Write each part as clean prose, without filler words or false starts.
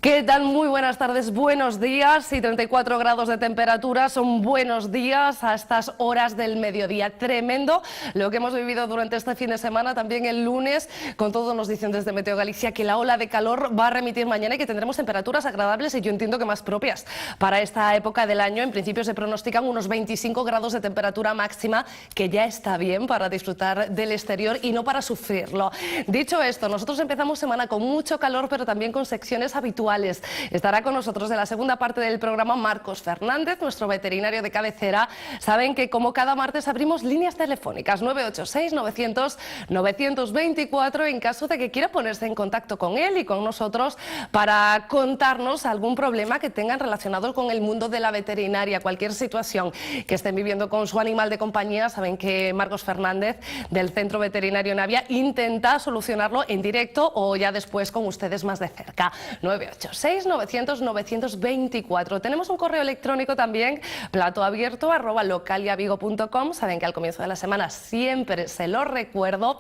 ¿Qué tal? Muy buenas tardes, buenos días. Y 34 grados de temperatura son buenos días a estas horas del mediodía. Tremendo lo que hemos vivido durante este fin de semana, también el lunes. Con todo nos dicen desde Meteo Galicia que la ola de calor va a remitir mañana y que tendremos temperaturas agradables y yo entiendo que más propias para esta época del año. En principio se pronostican unos 25 grados de temperatura máxima, que ya está bien para disfrutar del exterior y no para sufrirlo. Dicho esto, nosotros empezamos semana con mucho calor, pero también con secciones habituales. Estará con nosotros en la segunda parte del programa Marcos Fernández, nuestro veterinario de cabecera. Saben que como cada martes abrimos líneas telefónicas 986-900-924 en caso de que quiera ponerse en contacto con él y con nosotros para contarnos algún problema que tengan relacionado con el mundo de la veterinaria, cualquier situación que estén viviendo con su animal de compañía. Saben que Marcos Fernández del Centro Veterinario Navia intenta solucionarlo en directo o ya después con ustedes más de cerca. 986-900-924. Tenemos un correo electrónico también, platoabierto@localiavigo.com. Saben que al comienzo de la semana siempre se lo recuerdo,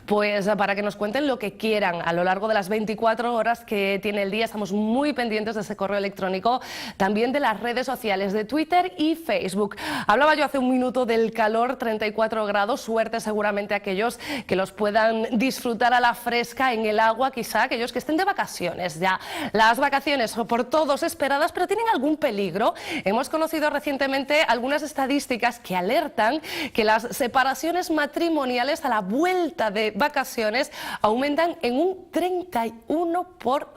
pues para que nos cuenten lo que quieran a lo largo de las 24 horas que tiene el día. Estamos muy pendientes de ese correo electrónico, también de las redes sociales de Twitter y Facebook. Hablaba yo hace un minuto del calor, 34 grados, suerte seguramente a aquellos que los puedan disfrutar a la fresca en el agua, quizá aquellos que estén de vacaciones ya. Las vacaciones son por todos esperadas, pero tienen algún peligro. Hemos conocido recientemente algunas estadísticas que alertan que las separaciones matrimoniales a la vuelta de vacaciones aumentan en un 31%.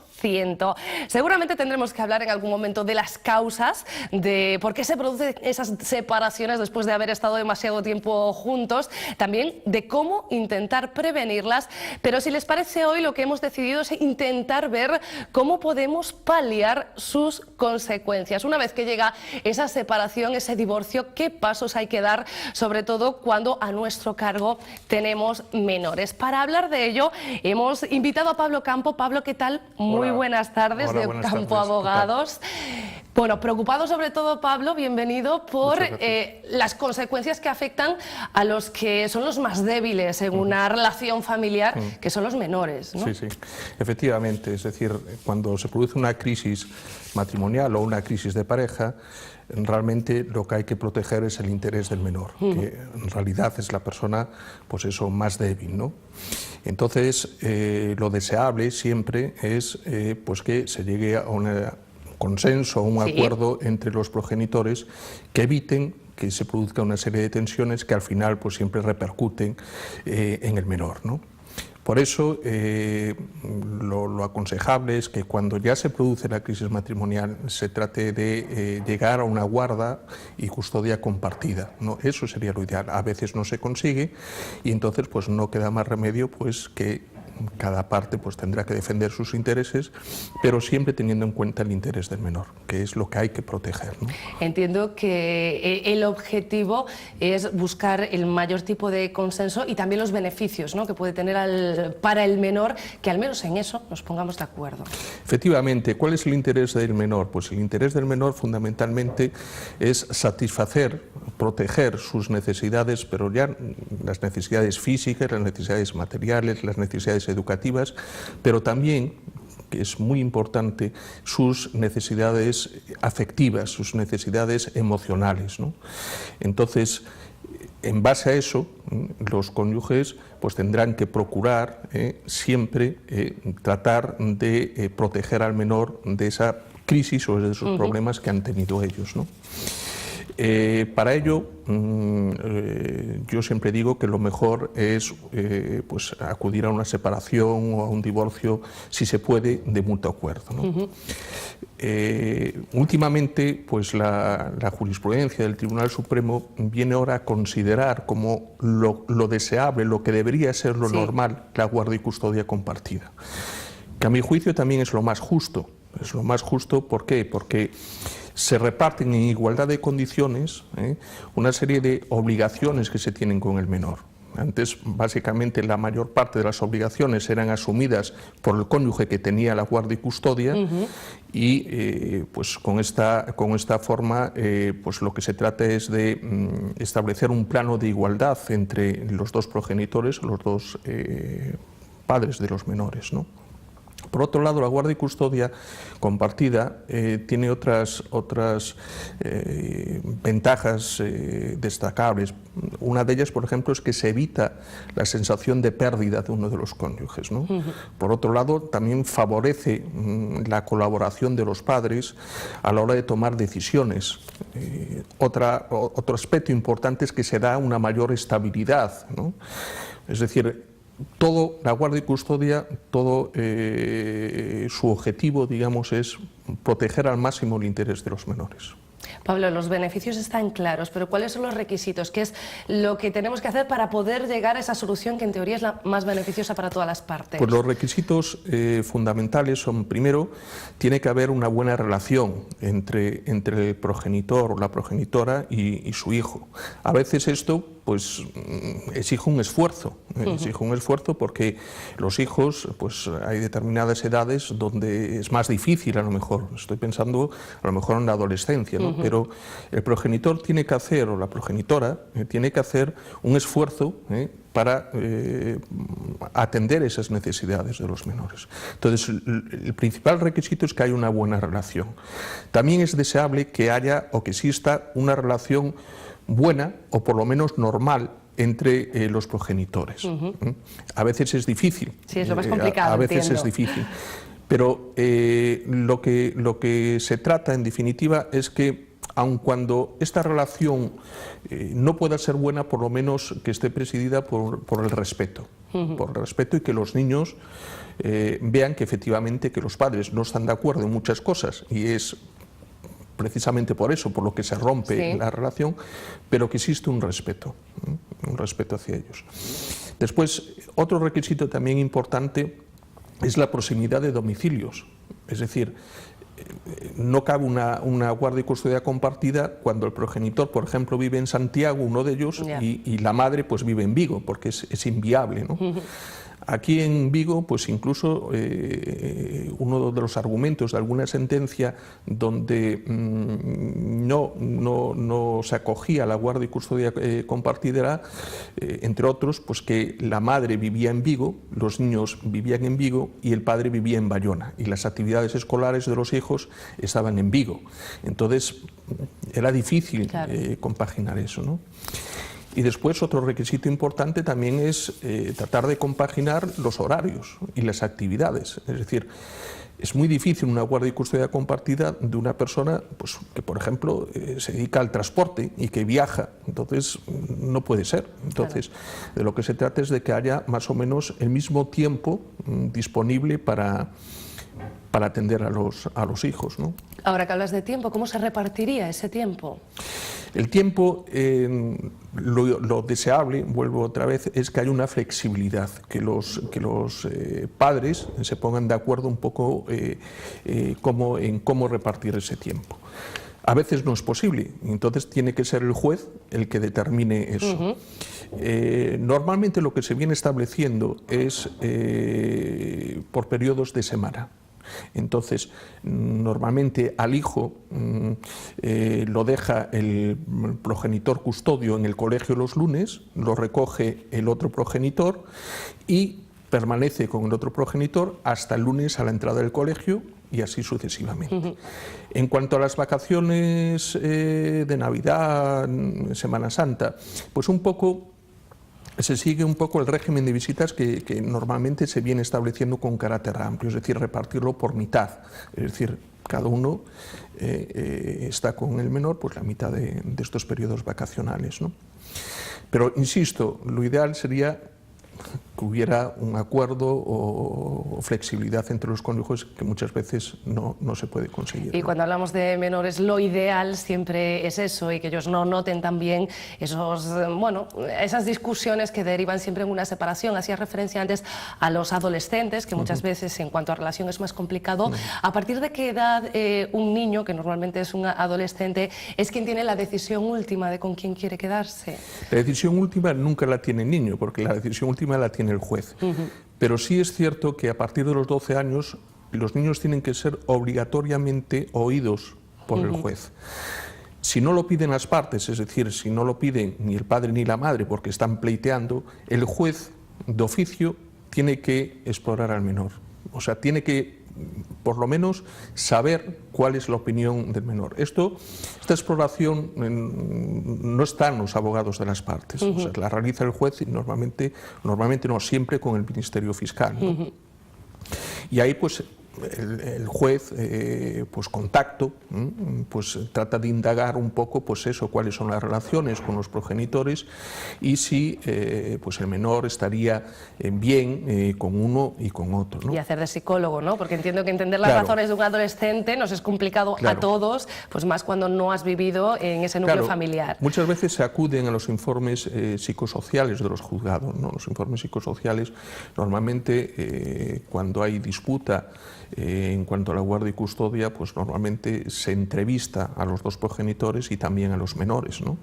Seguramente tendremos que hablar en algún momento de las causas de por qué se producen esas separaciones después de haber estado demasiado tiempo juntos, también de cómo intentar prevenirlas, pero si les parece, hoy lo que hemos decidido es intentar ver cómo podemos paliar sus consecuencias. Una vez que llega esa separación, ese divorcio, ¿qué pasos hay que dar, sobre todo cuando a nuestro cargo tenemos menores? Para hablar de ello hemos invitado a Pablo Campo. Pablo, ¿qué tal? Muy buenas tardes. Hola, de buenas Campo tardes. Abogados. Bueno, preocupado sobre todo, Pablo, bienvenido, por las consecuencias que afectan a los que son los más débiles en una relación familiar, que son los menores, ¿no? Sí, sí, efectivamente. Es decir, cuando se produce una crisis matrimonial o una crisis de pareja, realmente lo que hay que proteger es el interés del menor, que en realidad es la persona, pues eso, más débil, ¿no? Entonces, lo deseable siempre es pues que se llegue a un consenso, a un acuerdo entre los progenitores que eviten que se produzca una serie de tensiones que al final pues siempre repercuten en el menor, ¿no? Por eso, lo aconsejable es que cuando ya se produce la crisis matrimonial se trate de llegar a una guarda y custodia compartida, ¿no? Eso sería lo ideal. A veces no se consigue y entonces pues no queda más remedio pues que cada parte pues tendrá que defender sus intereses, pero siempre teniendo en cuenta el interés del menor, que es lo que hay que proteger, ¿no? Entiendo que el objetivo es buscar el mayor tipo de consenso y también los beneficios, ¿no?, que puede tener para el menor, que al menos en eso nos pongamos de acuerdo. Efectivamente, ¿cuál es el interés del menor? Pues el interés del menor fundamentalmente es satisfacer, proteger sus necesidades, pero ya las necesidades físicas, las necesidades materiales, las necesidades educativas, pero también, que es muy importante, sus necesidades afectivas, sus necesidades emocionales, ¿no? Entonces, en base a eso, los cónyuges pues tendrán que procurar siempre tratar de proteger al menor de esa crisis o de esos problemas que han tenido ellos, ¿no? Para ello, yo siempre digo que lo mejor es pues acudir a una separación o a un divorcio, si se puede, de mutuo acuerdo, ¿no? Últimamente, pues la jurisprudencia del Tribunal Supremo viene ahora a considerar como lo deseable, lo que debería ser lo normal, la guarda y custodia compartida, que a mi juicio también es lo más justo. Es lo más justo, ¿por qué? Porque se reparten en igualdad de condiciones una serie de obligaciones que se tienen con el menor. Antes, básicamente, la mayor parte de las obligaciones eran asumidas por el cónyuge que tenía la guarda y custodia, y pues con esta forma pues lo que se trata es de establecer un plano de igualdad entre los dos progenitores, los dos padres de los menores, ¿no? Por otro lado, la guardia y custodia compartida tiene otras ventajas destacables. Una de ellas, por ejemplo, es que se evita la sensación de pérdida de uno de los cónyuges, ¿no? Por otro lado, también favorece la colaboración de los padres a la hora de tomar decisiones. Otro aspecto importante es que se da una mayor estabilidad, ¿no? Es decir, todo, la guardia y custodia, todo su objetivo, digamos, es proteger al máximo el interés de los menores. Pablo, los beneficios están claros, pero ¿cuáles son los requisitos? ¿Qué es lo que tenemos que hacer para poder llegar a esa solución que en teoría es la más beneficiosa para todas las partes? Pues los requisitos fundamentales son, primero, tiene que haber una buena relación entre el progenitor o la progenitora y su hijo. A veces esto pues exige un esfuerzo, porque los hijos, pues hay determinadas edades donde es más difícil, a lo mejor, estoy pensando a lo mejor en la adolescencia, ¿no? Pero el progenitor tiene que hacer, o la progenitora, tiene que hacer un esfuerzo para atender esas necesidades de los menores. Entonces, el principal requisito es que haya una buena relación. También es deseable que haya o que exista una relación buena o por lo menos normal entre los progenitores. A veces es difícil. Sí, es lo más complicado, a veces entiendo. es difícil. Pero lo que se trata, en definitiva, es que aun cuando esta relación no pueda ser buena, por lo menos que esté presidida por el respeto. Por el respeto, y que los niños vean que efectivamente que los padres no están de acuerdo en muchas cosas, y es precisamente por eso, por lo que se rompe la relación, pero que existe un respeto hacia ellos. Después, otro requisito también importante es la proximidad de domicilios. Es decir, no cabe una guardia y custodia compartida cuando el progenitor, por ejemplo, vive en Santiago, uno de ellos, y la madre pues vive en Vigo, porque es inviable, ¿no? Aquí en Vigo, pues incluso uno de los argumentos de alguna sentencia donde no se acogía la guardia y custodia compartida era, entre otros, pues que la madre vivía en Vigo, los niños vivían en Vigo y el padre vivía en Bayona, y las actividades escolares de los hijos estaban en Vigo. Entonces era difícil compaginar eso, ¿no? Y después otro requisito importante también es tratar de compaginar los horarios y las actividades. Es decir, es muy difícil una guardia y custodia compartida de una persona pues, que, por ejemplo, se dedica al transporte y que viaja. Entonces, no puede ser. Entonces, de lo que se trata es de que haya más o menos el mismo tiempo disponible para atender a los hijos, ¿no? Ahora que hablas de tiempo, ¿cómo se repartiría ese tiempo? El tiempo, lo deseable, vuelvo otra vez, es que haya una flexibilidad, que los padres se pongan de acuerdo un poco en cómo repartir ese tiempo. A veces no es posible, entonces tiene que ser el juez el que determine eso. Normalmente lo que se viene estableciendo es por periodos de semana. Entonces, normalmente al hijo lo deja el progenitor custodio en el colegio los lunes, lo recoge el otro progenitor y permanece con el otro progenitor hasta el lunes a la entrada del colegio, y así sucesivamente. En cuanto a las vacaciones de Navidad, Semana Santa, pues se sigue un poco el régimen de visitas que normalmente se viene estableciendo con carácter amplio, es decir, repartirlo por mitad, es decir, cada uno está con el menor pues la mitad de estos periodos vacacionales, ¿no? Pero, insisto, lo ideal sería que hubiera un acuerdo o flexibilidad entre los cónyuges que muchas veces no se puede conseguir. Y cuando hablamos de menores, lo ideal siempre es eso, y que ellos no noten también esas discusiones que derivan siempre en una separación. Hacía referencia antes a los adolescentes, que muchas veces en cuanto a relación es más complicado. ¿A partir de qué edad un niño, que normalmente es un adolescente, es quien tiene la decisión última de con quién quiere quedarse? La decisión última nunca la tiene el niño, porque la decisión última la tiene el juez. Pero sí es cierto que a partir de los 12 años los niños tienen que ser obligatoriamente oídos por el juez. Si no lo piden las partes, es decir, si no lo piden ni el padre ni la madre porque están pleiteando, el juez de oficio tiene que explorar al menor. O sea, tiene que, por lo menos, saber cuál es la opinión del menor. Esta exploración no está en los abogados de las partes, o sea, la realiza el juez y normalmente no siempre con el Ministerio Fiscal, ¿no? Y ahí pues el juez, pues contacto, pues trata de indagar un poco, pues eso, cuáles son las relaciones con los progenitores y si pues el menor estaría bien con uno y con otro, ¿no? Y hacer de psicólogo, ¿no? Porque entiendo que entender las razones de un adolescente nos es complicado a todos, pues más cuando no has vivido en ese núcleo familiar. Muchas veces se acuden a los informes psicosociales de los juzgados, ¿no? Los informes psicosociales normalmente cuando hay disputa en cuanto a la guardia y custodia, pues normalmente se entrevista a los dos progenitores y también a los menores, ¿no?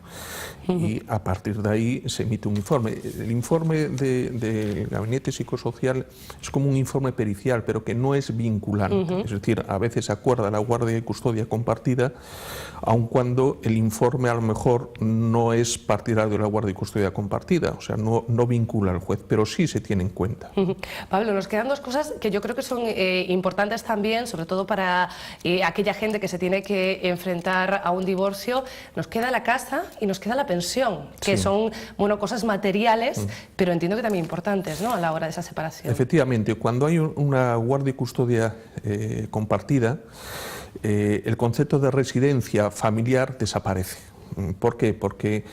Y a partir de ahí se emite un informe. El informe del gabinete psicosocial es como un informe pericial, pero que no es vinculante. Es decir, a veces se acuerda la guardia y custodia compartida, aun cuando el informe a lo mejor no es partidario de la guardia y custodia compartida, o sea, no vincula al juez, pero sí se tiene en cuenta. Pablo, nos quedan dos cosas que yo creo que son importantes también, sobre todo para aquella gente que se tiene que enfrentar a un divorcio. Nos queda la casa y nos queda la pensión, que son, bueno, cosas materiales, pero entiendo que también importantes, ¿no?, a la hora de esa separación. Efectivamente, cuando hay una guardia y custodia compartida, el concepto de residencia familiar desaparece. ¿Por qué? Porque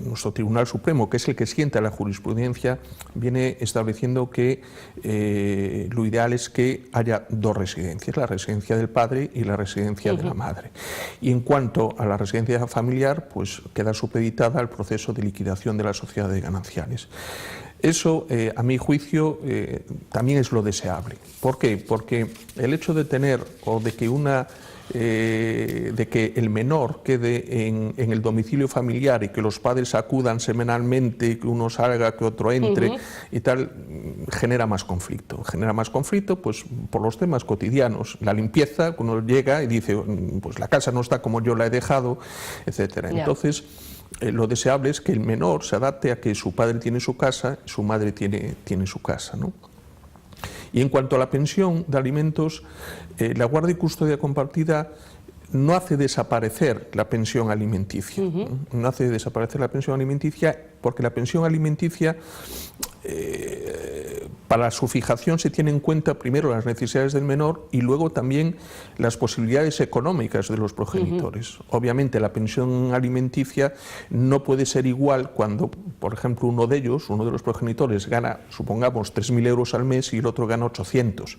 nuestro Tribunal Supremo, que es el que sienta la jurisprudencia, viene estableciendo que lo ideal es que haya dos residencias, la residencia del padre y la residencia de la madre. Y en cuanto a la residencia familiar, pues queda supeditada al proceso de liquidación de la sociedad de gananciales. Eso, a mi juicio, también es lo deseable. ¿Por qué? Porque el hecho de tener o de que el menor quede en el domicilio familiar y que los padres acudan semanalmente, que uno salga, que otro entre y tal, genera más conflicto. Genera más conflicto pues por los temas cotidianos. La limpieza, uno llega y dice, pues la casa no está como yo la he dejado, etcétera. Entonces, lo deseable es que el menor se adapte a que su padre tiene su casa, su madre tiene su casa, ¿no? Y en cuanto a la pensión de alimentos, la guardia y custodia compartida no hace desaparecer la pensión alimenticia. No hace desaparecer la pensión alimenticia porque la pensión alimenticia, para su fijación se tiene en cuenta primero las necesidades del menor y luego también las posibilidades económicas de los progenitores. Obviamente la pensión alimenticia no puede ser igual cuando, por ejemplo, uno de los progenitores gana, supongamos, 3.000 euros al mes y el otro gana 800.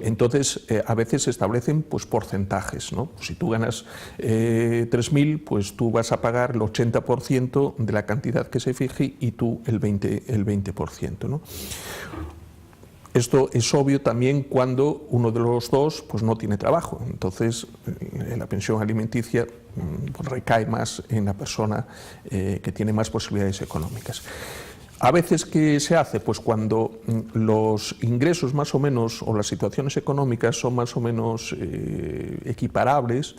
Entonces, a veces se establecen pues porcentajes, ¿no? Si tú ganas 3.000, pues tú vas a pagar el 80% de la cantidad que se fije y tú el 20%, ¿no? Esto es obvio también cuando uno de los dos pues no tiene trabajo. Entonces, la pensión alimenticia pues, recae más en la persona que tiene más posibilidades económicas. A veces, ¿qué se hace? Pues cuando los ingresos más o menos o las situaciones económicas son más o menos equiparables,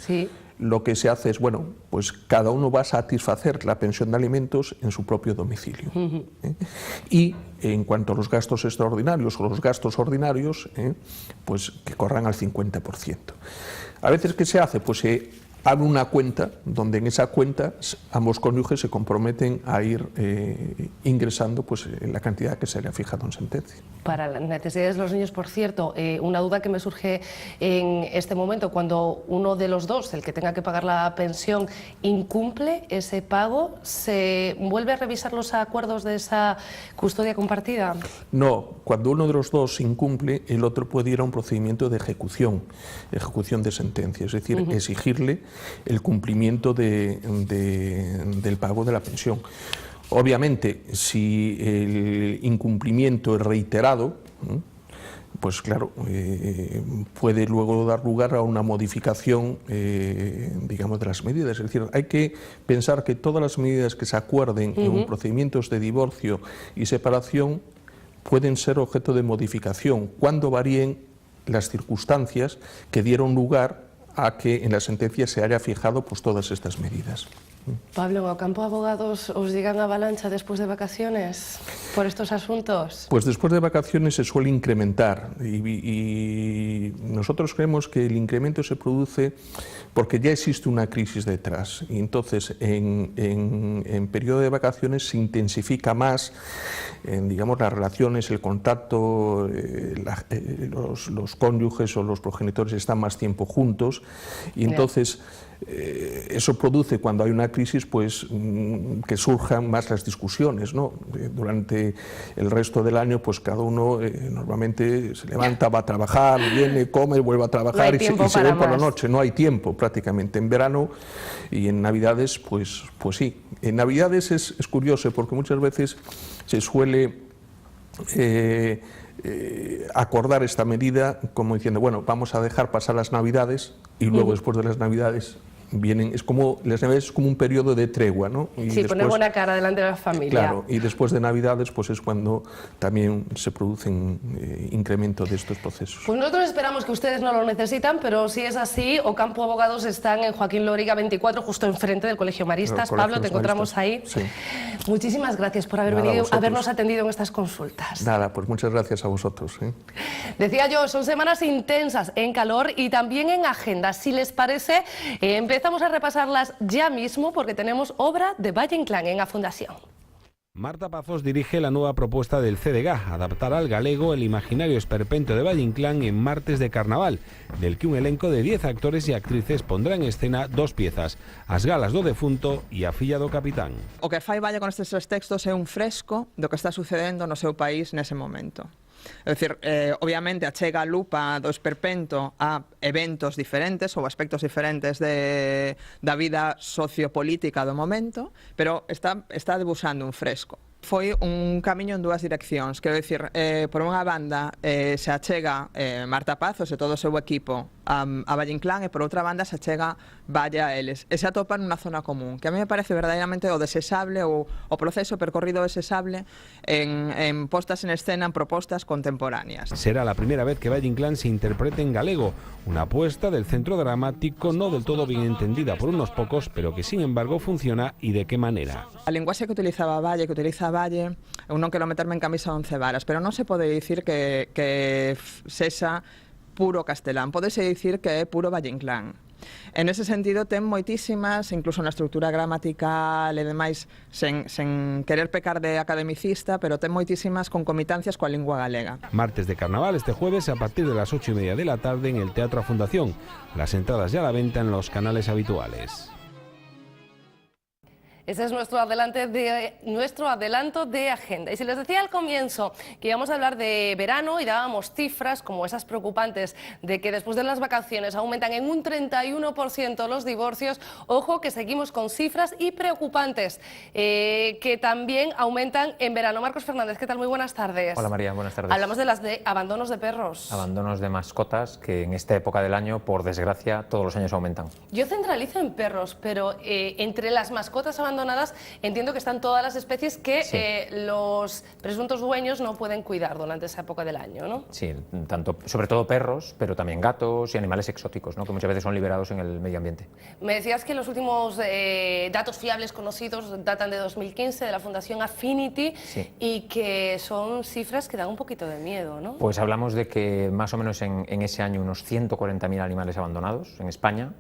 lo que se hace es, bueno, pues cada uno va a satisfacer la pensión de alimentos en su propio domicilio. Y en cuanto a los gastos extraordinarios o los gastos ordinarios, pues que corran al 50%. A veces, ¿qué se hace? Pues se abre una cuenta donde en esa cuenta ambos cónyuges se comprometen a ir ingresando pues, en la cantidad que se le ha fijado en sentencia. Para las necesidades de los niños, por cierto, una duda que me surge en este momento, cuando uno de los dos, el que tenga que pagar la pensión, incumple ese pago, ¿se vuelve a revisar los acuerdos de esa custodia compartida? No, cuando uno de los dos incumple, el otro puede ir a un procedimiento de ejecución de sentencia, es decir, exigirle el cumplimiento del pago de la pensión. Obviamente, si el incumplimiento es reiterado, pues claro, puede luego dar lugar a una modificación, digamos, de las medidas. Es decir, hay que pensar que todas las medidas que se acuerden en procedimientos de divorcio y separación pueden ser objeto de modificación cuando varíen las circunstancias que dieron lugar a que en la sentencia se haya fijado pues, todas estas medidas. Pablo, ¿en Ocampo Abogados os llegan avalancha después de vacaciones por estos asuntos? Pues después de vacaciones se suele incrementar y nosotros creemos que el incremento se produce porque ya existe una crisis detrás y entonces en periodo de vacaciones se intensifica más digamos, las relaciones, el contacto, los cónyuges o los progenitores están más tiempo juntos y entonces eso produce cuando hay una crisis pues que surjan más las discusiones, ¿no? Durante el resto del año pues cada uno normalmente se levanta, va a trabajar, viene, come, vuelve a trabajar y se ve por la noche, no hay tiempo prácticamente. En verano y en Navidades pues sí. En Navidades es curioso porque muchas veces se suele acordar esta medida como diciendo, bueno, vamos a dejar pasar las Navidades y luego después de las Navidades vienen, las Navidades es como un periodo de tregua, ¿no? Y sí, poner buena cara delante de la familia. Claro, y después de Navidades pues es cuando también se producen incrementos de estos procesos. Pues nosotros esperamos que ustedes no lo necesitan, pero si es así, Ocampo Abogados están en Joaquín Lóriga 24, justo enfrente del Colegio Maristas. Pablo, te encontramos ahí. Sí. Muchísimas gracias por haber venido, habernos atendido en estas consultas. Nada, pues muchas gracias a vosotros. Decía yo, son semanas intensas en calor y también en agenda. Si les parece, empezamos a repasarlas ya mismo porque tenemos obra de Valle Inclán en la Fundación. Marta Pazos dirige la nueva propuesta del CDG, adaptar al galego el imaginario esperpento de Valle Inclán en Martes de Carnaval, del que un elenco de 10 actores y actrices pondrá en escena 2 piezas, As galas do defunto e A filla do capitán. O que fai Valle con estes 3 textos é un fresco do que está sucedendo no seu país nese momento. É dicir, obviamente achega a lupa do esperpento a eventos diferentes ou aspectos diferentes da vida sociopolítica do momento, pero está debuxando un fresco. Foi un camiño en 2 direccións, quero dicir, por unha banda se achega Marta Pazos e todo o seu equipo a Valle Inclán e por outra banda se achega Valle a eles e se atopan nunha zona común, que a mí me parece verdadeiramente o desexable ou o proceso percorrido desexable en postas en escena, en propostas contemporáneas. Será la primera vez que Valle Inclán se interprete en galego, una apuesta del centro dramático no del todo bien entendida por unos pocos, pero que sin embargo funciona y de qué manera. A linguaxe que utilizaba Valle, que utiliza Valle, eu non quero meterme en camisa de 11 varas, pero non se pode dicir que sexa puro castelán, podese dicir que é puro Valle Inclán. En ese sentido ten moitísimas, incluso na estrutura gramatical e demais, sen querer pecar de academicista, pero ten moitísimas concomitancias coa lingua galega. Martes de Carnaval este jueves a partir de las 8:30 de la tarde en el Teatro Fundación. Las entradas ya a la venta en los canales habituales. Ese es nuestro adelanto de agenda. Y si les decía al comienzo que íbamos a hablar de verano y dábamos cifras como esas preocupantes de que después de las vacaciones aumentan en un 31% los divorcios, ojo que seguimos con cifras y preocupantes que también aumentan en verano. Marcos Fernández, ¿qué tal? Muy buenas tardes. Hola María, buenas tardes. Hablamos de las de abandonos de perros. Abandonos de mascotas que en esta época del año, por desgracia, todos los años aumentan. Yo centralizo en perros, pero entre las mascotas abandonadas entiendo que están todas las especies que sí, los presuntos dueños no pueden cuidar durante esa época del año, ¿no? Sí, sobre todo perros, pero también gatos y animales exóticos, ¿no? Que muchas veces son liberados en el medio ambiente. Me decías que los últimos datos fiables conocidos datan de 2015, de la Fundación Affinity, sí, y que son cifras que dan un poquito de miedo, ¿no? Pues hablamos de que más o menos en ese año unos 140.000 animales abandonados en España,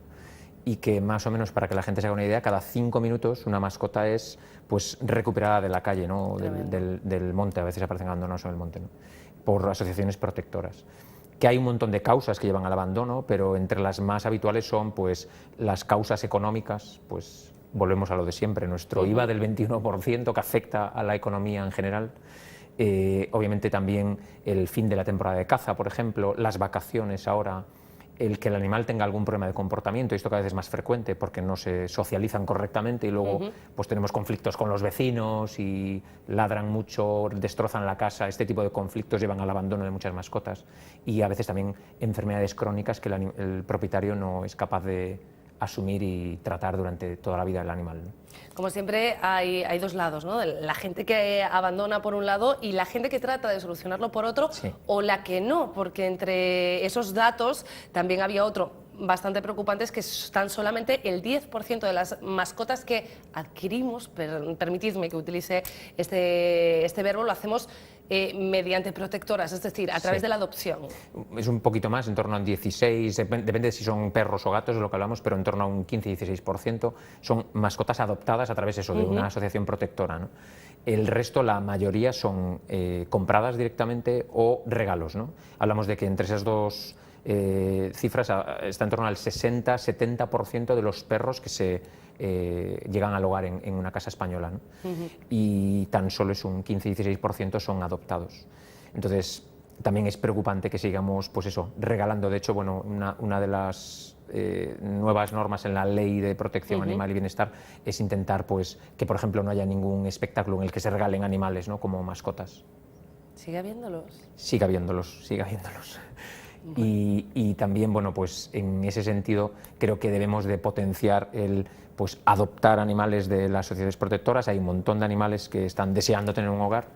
y que más o menos, para que la gente se haga una idea, cada 5 minutos una mascota es pues recuperada de la calle, ¿no? del monte, a veces aparecen abandonados en el monte, ¿no? Por asociaciones protectoras. Que hay un montón de causas que llevan al abandono, pero entre las más habituales son pues las causas económicas, pues volvemos a lo de siempre, nuestro IVA del 21% que afecta a la economía en general. Obviamente también el fin de la temporada de caza, por ejemplo, las vacaciones ahora, el que el animal tenga algún problema de comportamiento, y esto cada vez es más frecuente porque no se socializan correctamente y luego pues tenemos conflictos con los vecinos y ladran mucho, destrozan la casa. Este tipo de conflictos llevan al abandono de muchas mascotas y a veces también enfermedades crónicas que el propietario no es capaz de asumir y tratar durante toda la vida del animal, ¿no? Como siempre hay dos lados, ¿no? La gente que abandona por un lado y la gente que trata de solucionarlo por otro, sí, o la que no, porque entre esos datos también había otro bastante preocupante es que tan solamente el 10% de las mascotas que adquirimos, permitidme que utilice este verbo, lo hacemos mediante protectoras, es decir, a través de la adopción. Es un poquito más, en torno a un 16, depende de si son perros o gatos, de lo que hablamos, pero en torno a un 15-16% son mascotas adoptadas a través de una asociación protectora, ¿no? El resto, la mayoría, son compradas directamente o regalos, ¿no? Hablamos de que entre esas dos cifras está en torno al 60-70% de los perros que se llegan al hogar en una casa española, ¿no? Y tan solo es un 15-16% son adoptados. Entonces, también es preocupante que sigamos, pues eso, regalando. De hecho, bueno, una de las nuevas normas en la Ley de Protección Animal y Bienestar es intentar, pues, que, por ejemplo, no haya ningún espectáculo en el que se regalen animales, ¿no?, como mascotas. ¿Sigue habiéndolos? Sigue habiéndolos, sigue habiéndolos. Y también, bueno, pues en ese sentido creo que debemos de potenciar el pues adoptar animales de las sociedades protectoras. Hay un montón de animales que están deseando tener un hogar.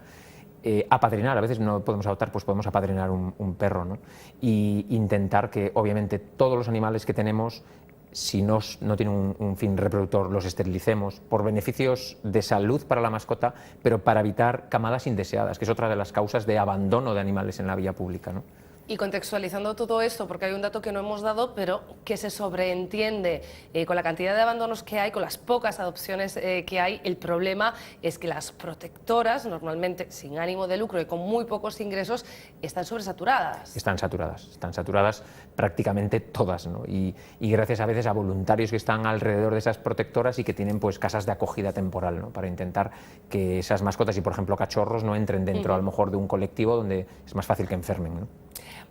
Apadrinar, a veces no podemos adoptar, pues podemos apadrinar un perro, ¿no? Y intentar que, obviamente, todos los animales que tenemos, si no tienen un fin reproductor, los esterilicemos por beneficios de salud para la mascota, pero para evitar camadas indeseadas, que es otra de las causas de abandono de animales en la vía pública, ¿no? Y contextualizando todo esto, porque hay un dato que no hemos dado, pero que se sobreentiende con la cantidad de abandonos que hay, con las pocas adopciones que hay, el problema es que las protectoras, normalmente sin ánimo de lucro y con muy pocos ingresos, están sobresaturadas. Están saturadas prácticamente todas, ¿no? Y gracias a veces a voluntarios que están alrededor de esas protectoras y que tienen pues casas de acogida temporal, ¿no?, para intentar que esas mascotas y, por ejemplo, cachorros no entren dentro a lo mejor de un colectivo donde es más fácil que enfermen, ¿no?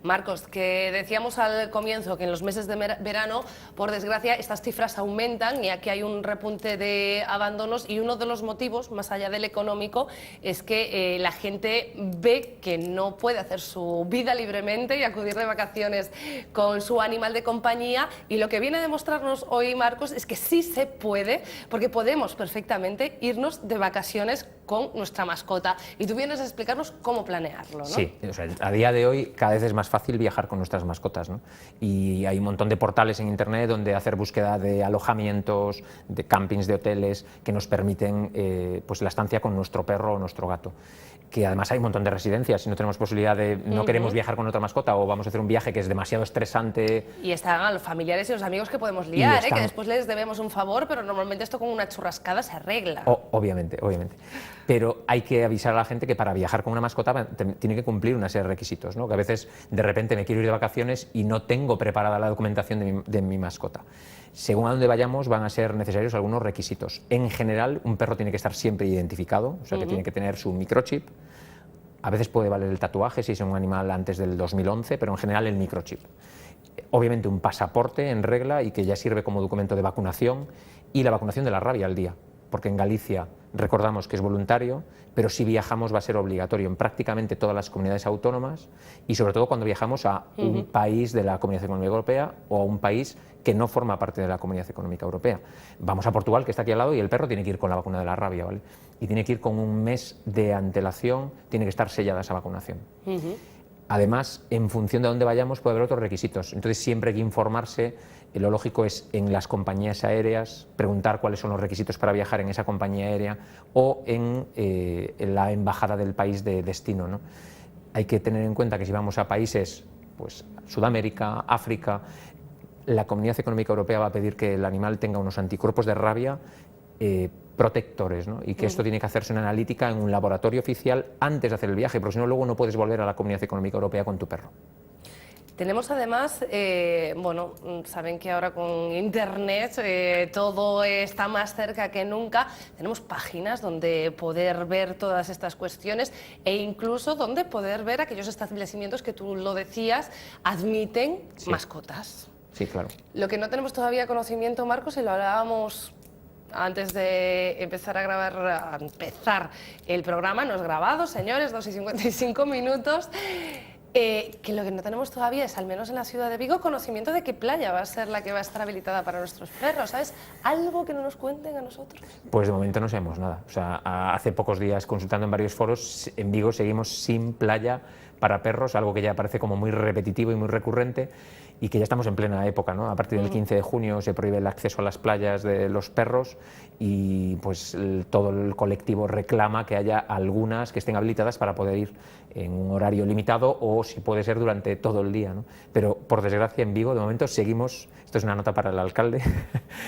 Marcos, que decíamos al comienzo que en los meses de verano, por desgracia, estas cifras aumentan y aquí hay un repunte de abandonos, y uno de los motivos, más allá del económico, es que la gente ve que no puede hacer su vida libremente y acudir de vacaciones con su animal de compañía, y lo que viene a demostrarnos hoy Marcos es que sí se puede, porque podemos perfectamente irnos de vacaciones con nuestra mascota, y tú vienes a explicarnos cómo planearlo, ¿no? Sí, o sea, a día de hoy cada vez es más fácil viajar con nuestras mascotas, ¿no? Y hay un montón de portales en internet donde hacer búsqueda de alojamientos, de campings, de hoteles que nos permiten pues la estancia con nuestro perro o nuestro gato. Que además hay un montón de residencias, si no tenemos posibilidad de, no queremos viajar con otra mascota o vamos a hacer un viaje que es demasiado estresante. Y están a los familiares y los amigos que podemos liar, que después les debemos un favor, pero normalmente esto con una churrascada se arregla. Obviamente. Pero hay que avisar a la gente que para viajar con una mascota tiene que cumplir una serie de requisitos, ¿no? Que a veces de repente me quiero ir de vacaciones y no tengo preparada la documentación de mi mascota. Según a dónde vayamos van a ser necesarios algunos requisitos. En general, un perro tiene que estar siempre identificado, o sea que tiene que tener su microchip. A veces puede valer el tatuaje si es un animal antes del 2011, pero en general el microchip. Obviamente un pasaporte en regla y que ya sirve como documento de vacunación, y la vacunación de la rabia al día, porque en Galicia recordamos que es voluntario, pero si viajamos va a ser obligatorio en prácticamente todas las comunidades autónomas, y sobre todo cuando viajamos a un país de la Comunidad Económica Europea o a un país que no forma parte de la Comunidad Económica Europea. Vamos a Portugal, que está aquí al lado, y el perro tiene que ir con la vacuna de la rabia, ¿vale? Y tiene que ir con un mes de antelación, tiene que estar sellada esa vacunación. Además, en función de dónde vayamos puede haber otros requisitos, entonces siempre hay que informarse. Lo lógico es en las compañías aéreas preguntar cuáles son los requisitos para viajar en esa compañía aérea o en la embajada del país de destino, ¿no? Hay que tener en cuenta que si vamos a países, pues Sudamérica, África, la Comunidad Económica Europea va a pedir que el animal tenga unos anticuerpos de rabia protectores, ¿no? Y que esto tiene que hacerse una analítica en un laboratorio oficial antes de hacer el viaje, porque si no luego no puedes volver a la Comunidad Económica Europea con tu perro. Tenemos además, bueno, saben que ahora con Internet todo está más cerca que nunca. Tenemos páginas donde poder ver todas estas cuestiones e incluso donde poder ver aquellos establecimientos que tú lo decías, admiten mascotas. Sí, claro. Lo que no tenemos todavía conocimiento, Marcos, y lo hablábamos antes de empezar el programa, no es grabado, señores, 2:55 minutos. Que lo que no tenemos todavía es, al menos en la ciudad de Vigo, conocimiento de qué playa va a ser la que va a estar habilitada para nuestros perros, ¿sabes? ¿Algo que no nos cuenten a nosotros? Pues de momento no sabemos nada. O sea, hace pocos días, consultando en varios foros, en Vigo seguimos sin playa para perros, algo que ya parece como muy repetitivo y muy recurrente, y que ya estamos en plena época, ¿no? A partir del 15 de junio se prohíbe el acceso a las playas de los perros y pues todo el colectivo reclama que haya algunas que estén habilitadas para poder ir en un horario limitado o, si puede ser, durante todo el día, ¿no? Pero, por desgracia, en Vigo, de momento, seguimos, esto es una nota para el alcalde,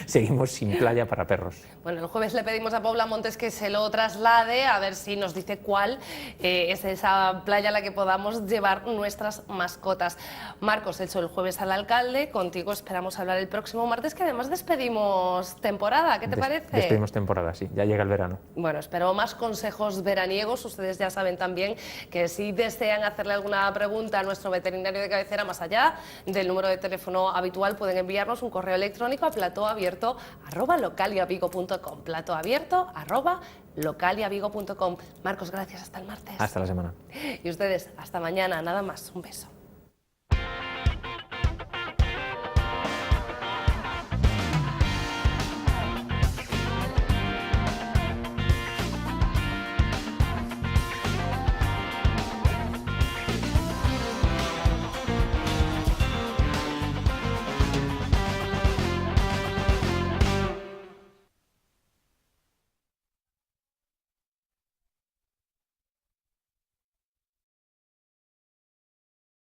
seguimos sin playa para perros. Bueno, el jueves le pedimos a Paula Montes que se lo traslade, a ver si nos dice cuál es esa playa a la que podamos llevar nuestras mascotas. Marcos, hecho el jueves al alcalde, contigo esperamos hablar el próximo martes, que además despedimos temporada, ¿qué te parece? Despedimos temporada, sí, ya llega el verano. Bueno, espero más consejos veraniegos. Ustedes ya saben también que si desean hacerle alguna pregunta a nuestro veterinario de cabecera, más allá del número de teléfono habitual, pueden enviarnos un correo electrónico a platoabierto@localiavigo.com. platoabierto@localiavigo.com. Marcos, gracias. Hasta el martes. Hasta la semana. Y ustedes, hasta mañana. Nada más. Un beso.